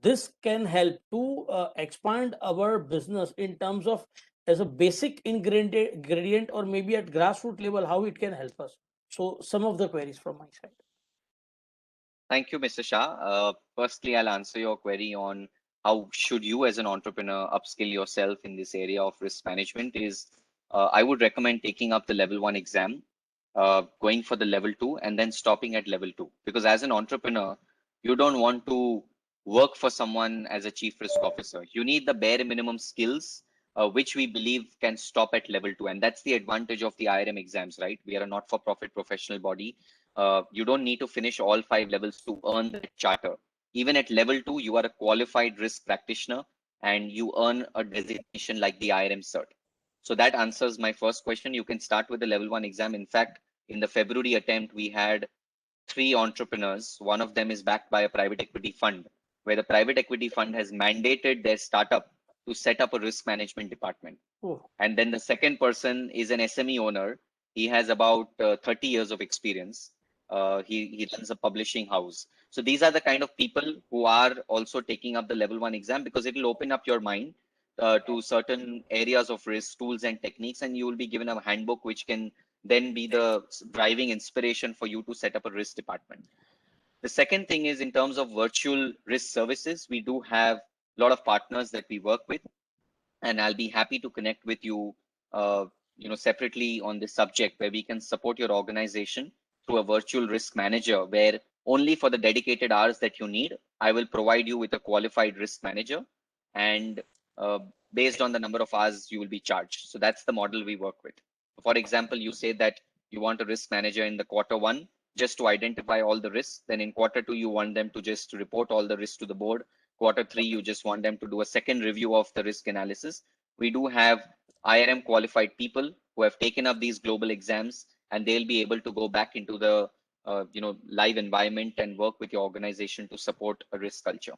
this can help to expand our business in terms of as a basic ingredient or maybe at grassroots level, how it can help us. So some of the queries from my side. Thank you, Mr. Shah. Firstly, I'll answer your query on how should you as an entrepreneur upskill yourself in this area of risk management is I would recommend taking up the level 1 exam, going for the level 2 and then stopping at level 2. Because as an entrepreneur, you don't want to work for someone as a chief risk officer. You need the bare minimum skills, which we believe can stop at level 2. And that's the advantage of the IRM exams, right? We are a not-for-profit professional body. You don't need to finish all 5 levels to earn the charter. Even at level 2, you are a qualified risk practitioner and you earn a designation like the IRM cert. So that answers my first question. You can start with the level 1 exam. In fact, in the February attempt, we had 3 entrepreneurs. One of them is backed by a private equity fund, where the private equity fund has mandated their startup to set up a risk management department. Oh. And then the second person is an SME owner. He has about 30 years of experience. He runs a publishing house. So these are the kind of people who are also taking up the level 1 exam, because it will open up your mind to certain areas of risk, tools and techniques, and you will be given a handbook which can then be the driving inspiration for you to set up a risk department. The second thing is in terms of virtual risk services, we do have a lot of partners that we work with, and I'll be happy to connect with you, separately on this subject, where we can support your organization through a virtual risk manager, where only for the dedicated hours that you need, I will provide you with a qualified risk manager, and based on the number of hours you will be charged. So that's the model we work with. For example, you say that you want a risk manager in the Q1 just to identify all the risks. Then in Q2, you want them to just report all the risks to the board. Q3, you just want them to do a second review of the risk analysis. We do have IRM qualified people who have taken up these global exams, and they'll be able to go back into the live environment and work with your organization to support a risk culture.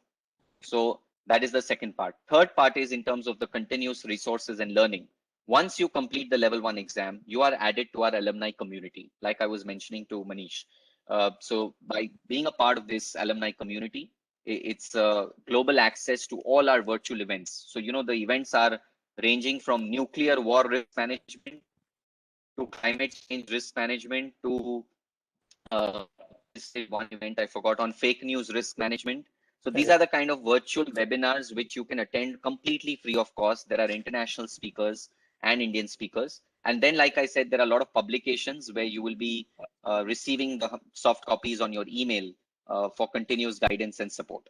So that is the second part. Third part is in terms of the continuous resources and learning. Once you complete the level 1 exam, you are added to our alumni community, like I was mentioning to Manish. So by being a part of this alumni community, it's global access to all our virtual events. So, the events are ranging from nuclear war risk management to climate change risk management to one event I forgot on fake news risk management. So these are the kind of virtual webinars which you can attend completely free of cost. There are international speakers and Indian speakers. And then, like I said, there are a lot of publications where you will be receiving the soft copies on your email for continuous guidance and support.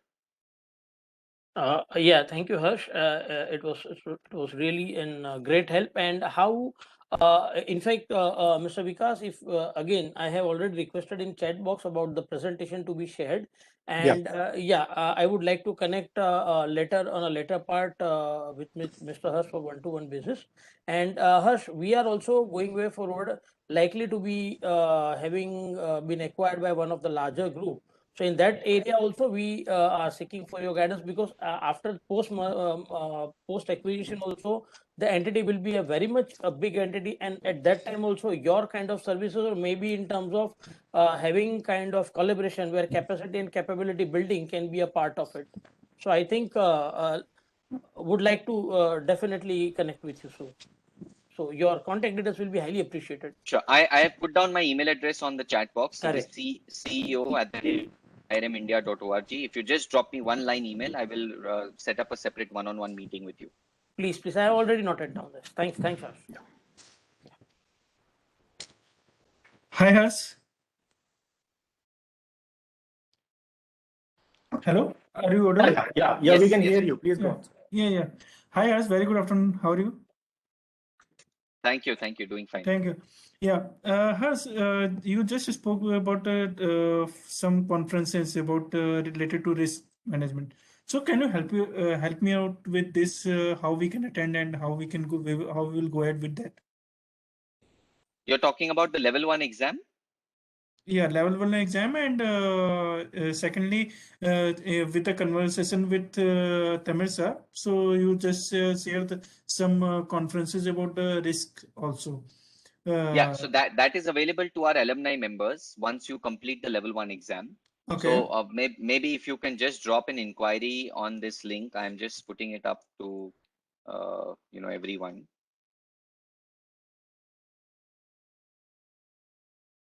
Yeah, thank you, Harsh. It was really a great help. And how, in fact, Mr. Vikas, if again, I have already requested in chat box about the presentation to be shared. And I would like to connect later on a later part with Mr. Harsh for one-to-one basis. And Harsh, we are also going way forward, likely to be having been acquired by one of the larger group. So in that area also we are seeking for your guidance, because after post acquisition also the entity will be a very much a big entity, and at that time also your kind of services, or maybe in terms of having kind of collaboration where capacity and capability building can be a part of it. So I think would like to definitely connect with you soon. So your contact details will be highly appreciated. Sure. I have put down my email address on the chat box. It is CEO@irmindia.org. If you just drop me one line email, I will set up a separate one-on-one meeting with you. Please, I have already noted down this. Thanks, Harsh. Hi, Harsh. Hello, are you audible? Yeah, Yes, we can yes. hear you. Please go on. Yeah. Hi, Harsh. Very good afternoon. How are you? Thank you. Doing fine. Thank you. Yeah, Harsh, you just spoke about some conferences about related to risk management. So can you help me out with this? How we can attend and how we can go? How we will go ahead with that? You're talking about the level 1 exam? Yeah, level 1 exam, and secondly, with a conversation with Tamil sir. So you just shared some conferences about the risk also. Yeah, so that is available to our alumni members once you complete the level 1 exam. Okay. So maybe if you can just drop an inquiry on this link, I'm just putting it up to everyone.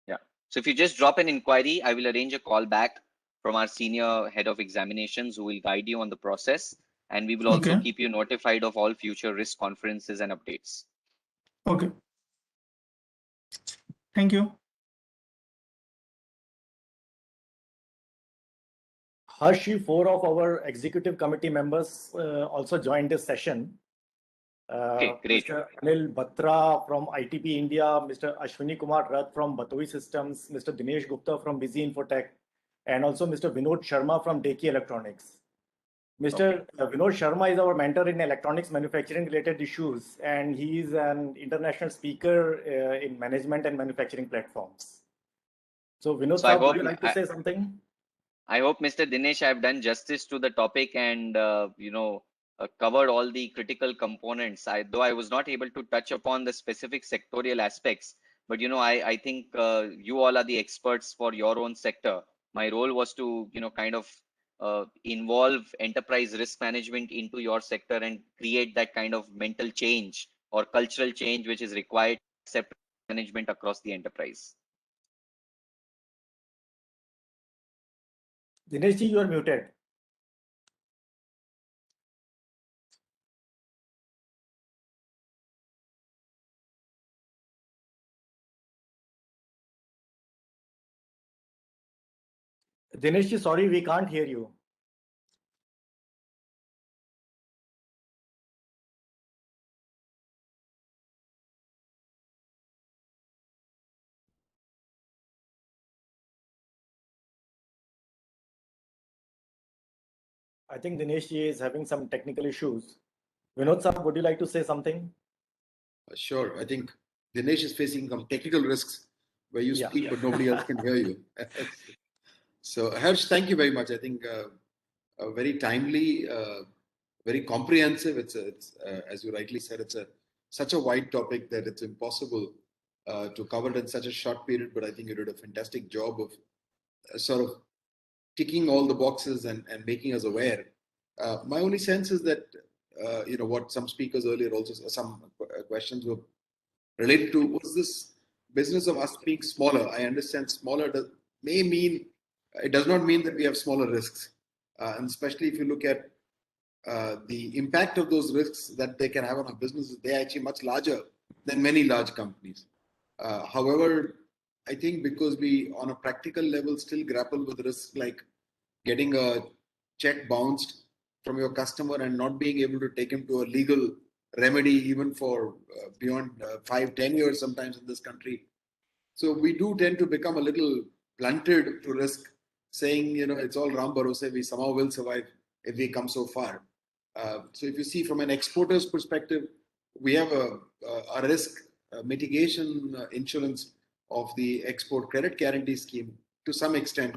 Yeah. So if you just drop an inquiry, I will arrange a call back from our senior head of examinations who will guide you on the process, and we will also Okay. keep you notified of all future risk conferences and updates. Okay. Thank you. Harshi, 4 of our executive committee members also joined this session. Okay, great. Mr. Anil Batra from ITP India, Mr. Ashwini Kumar Rath from Batoi Systems, Mr. Dinesh Gupta from Busy Infotech, and also Mr. Vinod Sharma from Deki Electronics. Mr. Vinod Sharma is our mentor in electronics manufacturing related issues, and he is an international speaker in management and manufacturing platforms. So Vinod, So would you like to say something? I hope, Mr. Dinesh, I've done justice to the topic and covered all the critical components. Though I was not able to touch upon the specific sectorial aspects, but I think you all are the experts for your own sector. My role was to kind of involve enterprise risk management into your sector and create that kind of mental change or cultural change which is required to accept management across the enterprise. Dinesh ji, you are muted. Dinesh ji, sorry, we can't hear you. I think Dinesh ji is having some technical issues. Vinod sir, would you like to say something? Sure. I think Dinesh is facing some technical risks where you speak, but nobody else can hear you. So, Harsh, thank you very much. I think very timely, very comprehensive. It's as you rightly said, it's such a wide topic that it's impossible to cover it in such a short period. But I think you did a fantastic job of sort of ticking all the boxes and making us aware. My only sense is that what some speakers earlier also some questions were related to was this business of us being smaller. I understand smaller may mean it does not mean that we have smaller risks, and especially if you look at the impact of those risks that they can have on our businesses, they are actually much larger than many large companies. However, I think because we, on a practical level, still grapple with risks like getting a check bounced from your customer and not being able to take him to a legal remedy, even for beyond 5-10 years sometimes in this country. So we do tend to become a little blunted to risk, saying, it's all Ram Bharose, we somehow will survive if we come so far. So if you see from an exporter's perspective, we have a risk mitigation insurance of the export credit guarantee scheme to some extent.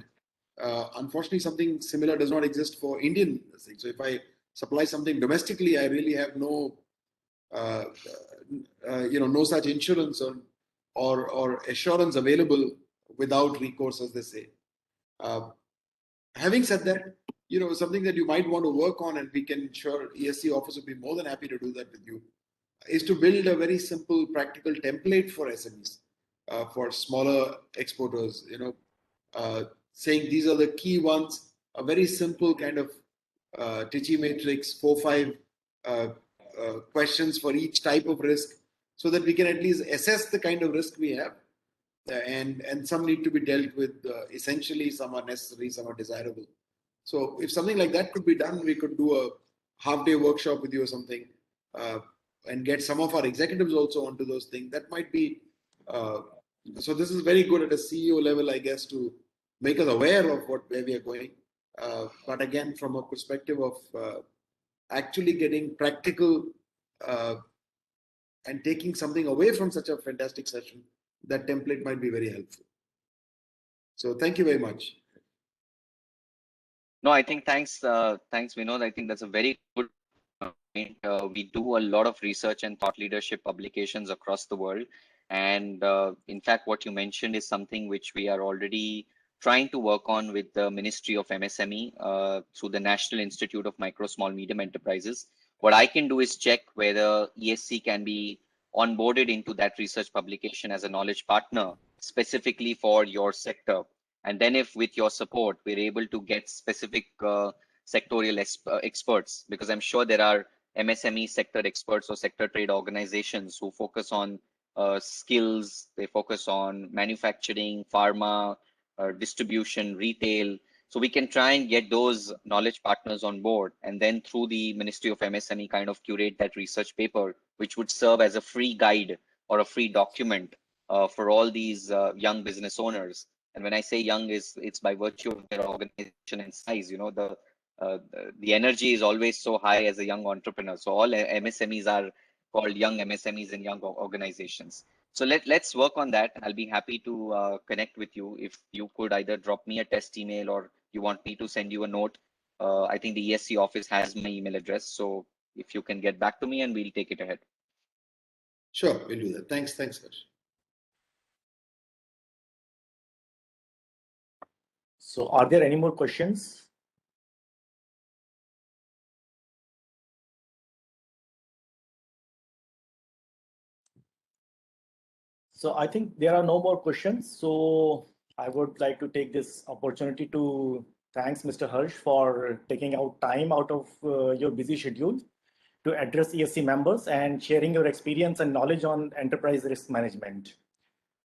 Unfortunately, something similar does not exist for Indian things. So if I supply something domestically, I really have no such insurance or assurance available without recourse, as they say. Having said that, something that you might want to work on, and we can ensure ESC office would be more than happy to do that with you, is to build a very simple, practical template for SMEs, for smaller exporters, saying these are the key ones, a very simple kind of Tichy matrix, 4-5 questions for each type of risk, so that we can at least assess the kind of risk we have. And some need to be dealt with essentially, some are necessary, some are desirable. So if something like that could be done, we could do a half-day workshop with you or something, and get some of our executives also onto those things. That might be, so this is very good at a CEO level, I guess, to make us aware of where we are going. but again, from a perspective of actually getting practical and taking something away from such a fantastic session, that template might be very helpful. So thank you very much. No, I think thanks, Vinod. I think that's a very good point. We do a lot of research and thought leadership publications across the world. And in fact, what you mentioned is something which we are already trying to work on with the Ministry of MSME through the National Institute of Micro, Small, Medium Enterprises. What I can do is check whether ESC can be onboarded into that research publication as a knowledge partner specifically for your sector. And then if with your support, we're able to get specific sectorial experts, because I'm sure there are MSME sector experts or sector trade organizations who focus on skills, they focus on manufacturing, pharma, distribution, retail. So we can try and get those knowledge partners on board, and then through the Ministry of MSME kind of curate that research paper, which would serve as a free guide or a free document for all these young business owners. And when I say young, it's by virtue of their organization and size. You know, the energy is always so high as a young entrepreneur. So all MSMEs are called young MSMEs and young organizations. So let's work on that. I'll be happy to connect with you. If you could either drop me a test email or you want me to send you a note. I think the ESC office has my email address. So if you can get back to me, and we'll take it ahead. Sure, we'll do that. Thanks, Harsh. So are there any more questions? So I think there are no more questions. So I would like to take this opportunity to thanks Mr. Harsh for taking out time out of your busy schedule to address ESC members and sharing your experience and knowledge on enterprise risk management.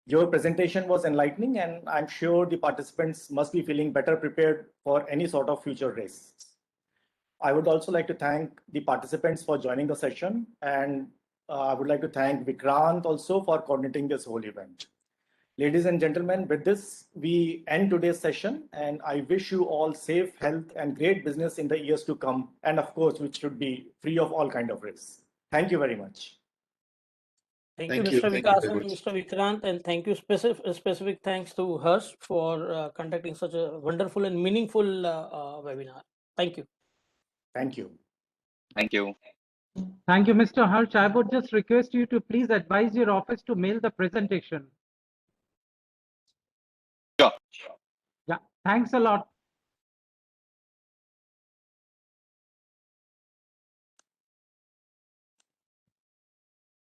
Your presentation was enlightening, and I'm sure the participants must be feeling better prepared for any sort of future risks. I would also like to thank the participants for joining the session, and I would like to thank Vikrant also for coordinating this whole event. Ladies and gentlemen, with this, we end today's session, and I wish you all safe health and great business in the years to come, and of course, which should be free of all kind of risks. Thank you very much. Thank you, Mr. Vikas and Mr. Vikrant, and thank you specific thanks to Harsh for conducting such a wonderful and meaningful webinar. Thank you. Thank you. Thank you. Thank you, Mr. Harsh. I would just request you to please advise your office to mail the presentation. Sure. Yeah, thanks a lot.